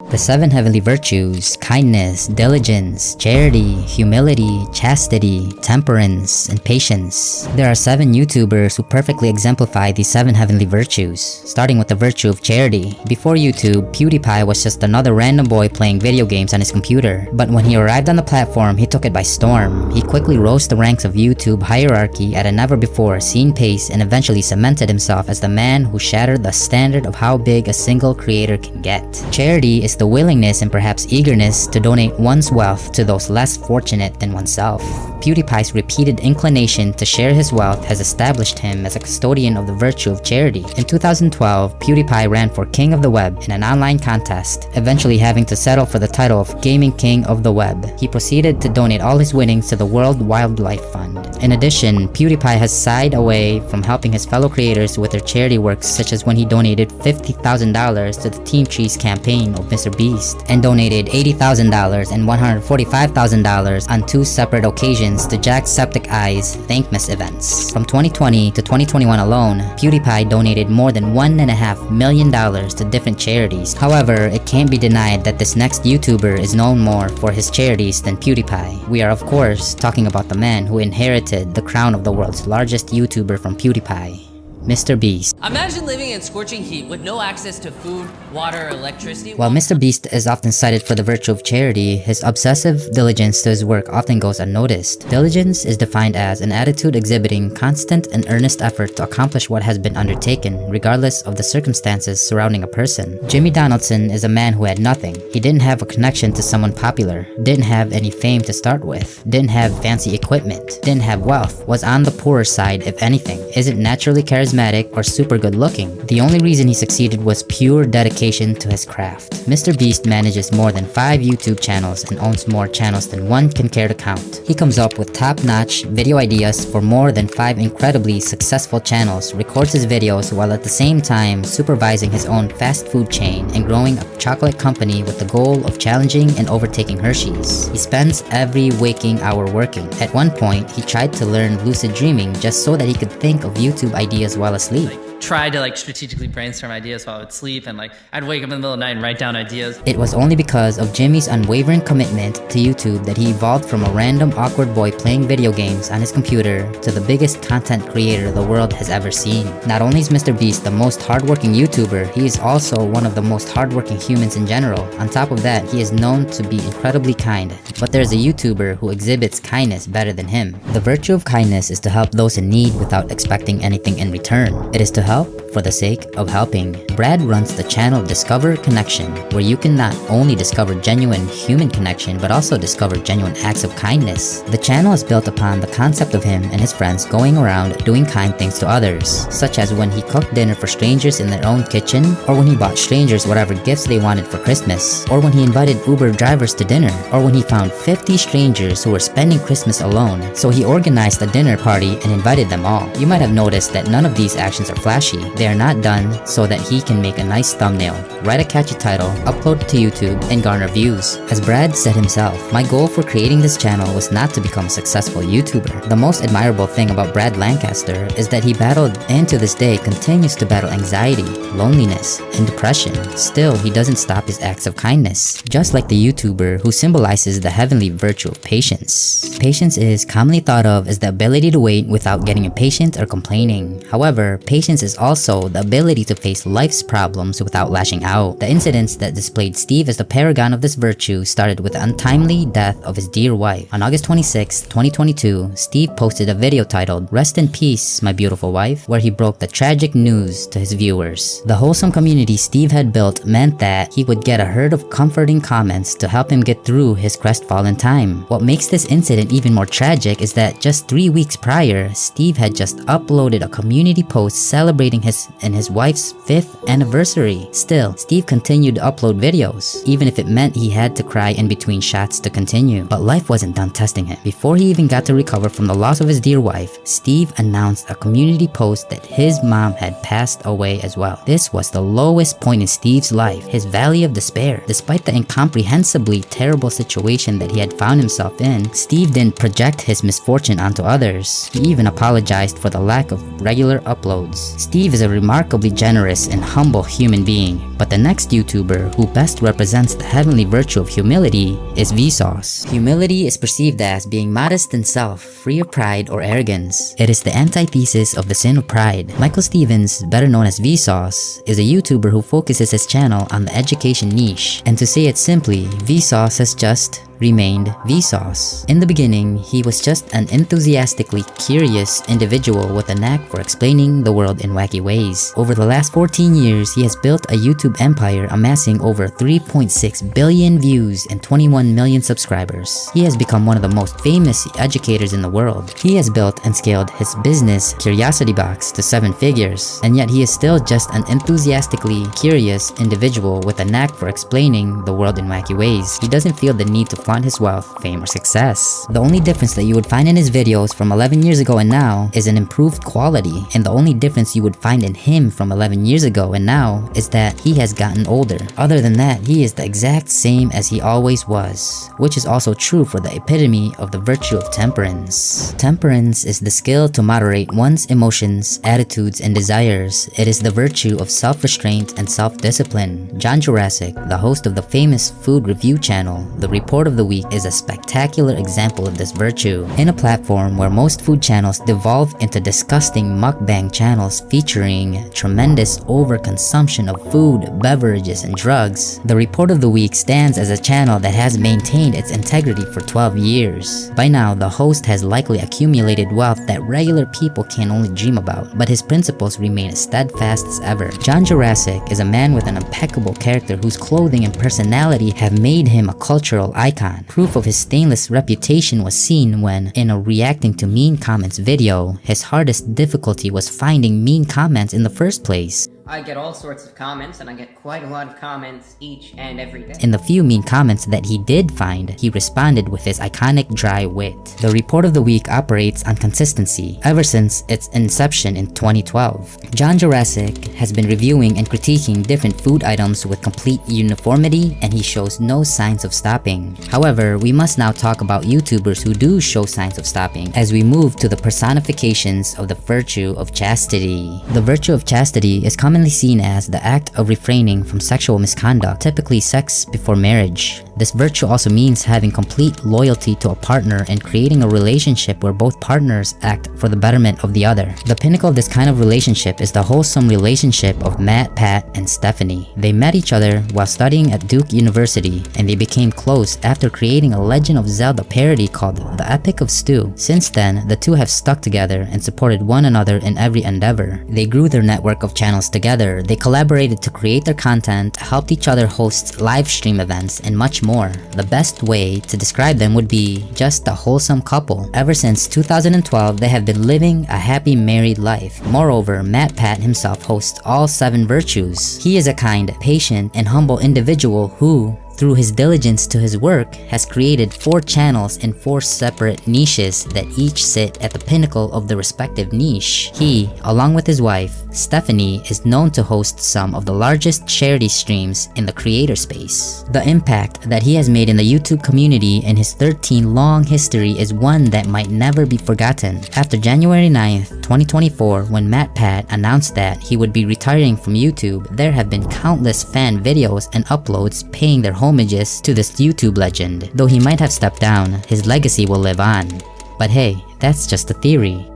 The 7 heavenly virtues: kindness, diligence, charity, humility, chastity, temperance, and patience. There are 7 YouTubers who perfectly exemplify these 7 heavenly virtues, starting with the virtue of charity. Before YouTube, PewDiePie was just another random boy playing video games on his computer. But when he arrived on the platform, he took it by storm. He quickly rose the ranks of YouTube hierarchy at a never-before-seen pace and eventually cemented himself as the man who shattered the standard of how big a single creator can get. Charity is the willingness and perhaps eagerness to donate one's wealth to those less fortunate than oneself. PewDiePie's repeated inclination to share his wealth has established him as a custodian of the virtue of charity. In 2012, PewDiePie ran for King of the Web in an online contest, eventually having to settle for the title of Gaming King of the Web. He proceeded to donate all his winnings to the World Wildlife Fund. In addition, PewDiePie has shied away from helping his fellow creators with their charity works, such as when he donated $50,000 to the Team Trees campaign of Mr. Beast, and donated $80,000 and $145,000 on 2 separate occasions to Jacksepticeye's Thankmas events. From 2020 to 2021 alone, PewDiePie donated more than $1.5 million to different charities. However, it can't be denied that this next YouTuber is known more for his charities than PewDiePie. We are of course talking about the man who inherited the crown of the world's largest YouTuber from PewDiePie, Mr. Beast. Imagine living in scorching heat with no access to food, water, or electricity. While Mr. Beast is often cited for the virtue of charity, his obsessive diligence to his work often goes unnoticed. Diligence is defined as an attitude exhibiting constant and earnest effort to accomplish what has been undertaken, regardless of the circumstances surrounding a person. Jimmy Donaldson is a man who had nothing. He didn't have a connection to someone popular, didn't have any fame to start with, didn't have fancy equipment, didn't have wealth, was on the poorer side if anything, isn't naturally charismatic or super good looking. The only reason he succeeded was pure dedication to his craft. Mr. Beast manages more than 5 YouTube channels and owns more channels than one can care to count. He comes up with top-notch video ideas for more than 5 incredibly successful channels, records his videos while at the same time supervising his own fast food chain and growing a chocolate company with the goal of challenging and overtaking Hershey's. He spends every waking hour working. At one point, he tried to learn lucid dreaming just so that he could think of YouTube ideas while asleep. Tried to strategically brainstorm ideas while I would sleep, and I'd wake up in the middle of the night and write down ideas. It was only because of Jimmy's unwavering commitment to YouTube that he evolved from a random awkward boy playing video games on his computer to the biggest content creator the world has ever seen. Not only is Mr. Beast the most hardworking YouTuber, he is also one of the most hardworking humans in general. On top of that, he is known to be incredibly kind, but there's a YouTuber who exhibits kindness better than him. The virtue of kindness is to help those in need without expecting anything in return. It is to help for the sake of helping. Brad runs the channel Discover Connection, where you can not only discover genuine human connection, but also discover genuine acts of kindness. The channel is built upon the concept of him and his friends going around doing kind things to others, such as when he cooked dinner for strangers in their own kitchen, or when he bought strangers whatever gifts they wanted for Christmas, or when he invited Uber drivers to dinner, or when he found 50 strangers who were spending Christmas alone, so he organized a dinner party and invited them all. You might have noticed that none of these actions are flashy. They are not done so that he can make a nice thumbnail, write a catchy title, upload it to YouTube, and garner views. As Brad said himself, "My goal for creating this channel was not to become a successful YouTuber." The most admirable thing about Brad Lancaster is that he battled, and to this day continues to battle, anxiety, loneliness, and depression. Still, he doesn't stop his acts of kindness, just like the YouTuber who symbolizes the heavenly virtue of patience. Patience is commonly thought of as the ability to wait without getting impatient or complaining. However, patience is also the ability to face life's problems without lashing out. The incidents that displayed Steve as the paragon of this virtue started with the untimely death of his dear wife. On August 26, 2022, Steve posted a video titled "Rest in Peace, My Beautiful Wife," where he broke the tragic news to his viewers. The wholesome community Steve had built meant that he would get a herd of comforting comments to help him get through his crestfallen time. What makes this incident even more tragic is that just 3 weeks prior, Steve had just uploaded a community post celebrating his and his wife's 5th anniversary. Still, Steve continued to upload videos, even if it meant he had to cry in between shots to continue. But life wasn't done testing him. Before he even got to recover from the loss of his dear wife, Steve announced a community post that his mom had passed away as well. This was the lowest point in Steve's life, his valley of despair. Despite the incomprehensibly terrible situation that he had found himself in, Steve didn't project his misfortune onto others. He even apologized for the lack of regular uploads. Steve is a remarkably generous and humble human being. But the next YouTuber who best represents the heavenly virtue of humility is Vsauce. Humility is perceived as being modest in self, free of pride or arrogance. It is the antithesis of the sin of pride. Michael Stevens, better known as Vsauce, is a YouTuber who focuses his channel on the education niche. And to say it simply, Vsauce has just remained Vsauce. In the beginning, he was just an enthusiastically curious individual with a knack for explaining the world in wacky ways. Over the last 14 years, he has built a YouTube empire amassing over 3.6 billion views and 21 million subscribers. He has become one of the most famous educators in the world. He has built and scaled his business Curiosity Box to 7 figures, and yet he is still just an enthusiastically curious individual with a knack for explaining the world in wacky ways. He doesn't feel the need to flaunt his wealth, fame, or success. The only difference that you would find in his videos from 11 years ago and now is an improved quality, and the only difference you would find in him from 11 years ago and now is that he has gotten older. Other than that, he is the exact same as he always was, which is also true for the epitome of the virtue of temperance. Temperance is the skill to moderate one's emotions, attitudes, and desires. It is the virtue of self-restraint and self-discipline. John Jurassic, the host of the famous food review channel, The Report of the Week, is a spectacular example of this virtue. In a platform where most food channels devolve into disgusting mukbang channels featuring tremendous overconsumption of food, beverages, and drugs, The Report of the Week stands as a channel that has maintained its integrity for 12 years. By now, the host has likely accumulated wealth that regular people can only dream about, but his principles remain as steadfast as ever. John Jurassic is a man with an impeccable character whose clothing and personality have made him a cultural icon. Proof of his stainless reputation was seen when, in a reacting to mean comments video, his hardest difficulty was finding mean comments in the first place. I get all sorts of comments, and I get quite a lot of comments each and every day. In the few mean comments that he did find, he responded with his iconic dry wit. The Report of the Week operates on consistency ever since its inception in 2012. John Jurassic has been reviewing and critiquing different food items with complete uniformity, and he shows no signs of stopping. However, we must now talk about YouTubers who do show signs of stopping as we move to the personifications of the virtue of chastity. The virtue of chastity is commonly seen as the act of refraining from sexual misconduct, typically sex before marriage. This virtue also means having complete loyalty to a partner and creating a relationship where both partners act for the betterment of the other. The pinnacle of this kind of relationship is the wholesome relationship of Matpat and Stephanie. They met each other while studying at Duke University, and they became close after creating a Legend of Zelda parody called The Epic of Stew. Since then, the two have stuck together and supported one another in every endeavor. They grew their network of channels together, they collaborated to create their content, helped each other host live stream events, and much more. The best way to describe them would be just a wholesome couple. Ever since 2012, they have been living a happy married life. Moreover, Matpat himself hosts all 7 virtues. He is a kind, patient, and humble individual who, through his diligence to his work, has created 4 channels in 4 separate niches that each sit at the pinnacle of the respective niche. He, along with his wife, Stephanie, is known to host some of the largest charity streams in the creator space. The impact that he has made in the YouTube community in his 13-long history is one that might never be forgotten. After January 9th, 2024, when Matpat announced that he would be retiring from YouTube, there have been countless fan videos and uploads paying their homages to this YouTube legend. Though he might have stepped down, his legacy will live on. But hey, that's just a theory.